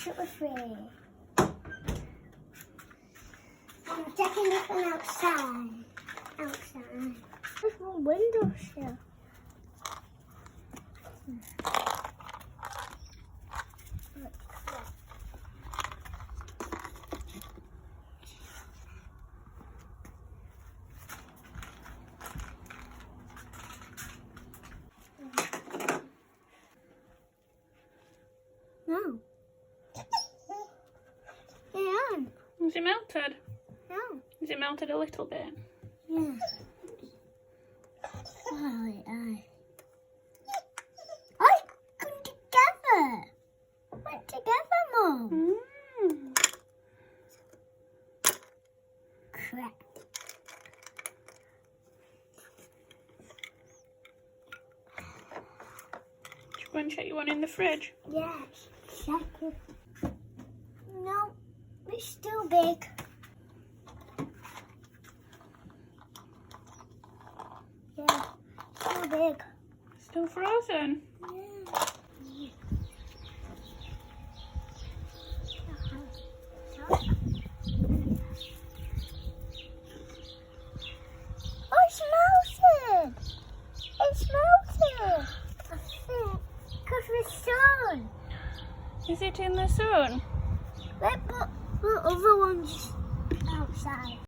sugar free. I'm taking this one outside. There's no windows here. No. Yeah. Is it melted? No. Is it melted a little bit? Yeah. Aye. I come together. Went together, Mum. Crap. Do you want to check you one in the fridge? Yes. Check it. No, it's still big. Yeah, still big. Still frozen? Yeah. Oh, it's melted! It's melted! I think, because we're sun. Is it in the sun? Let's put the other ones outside.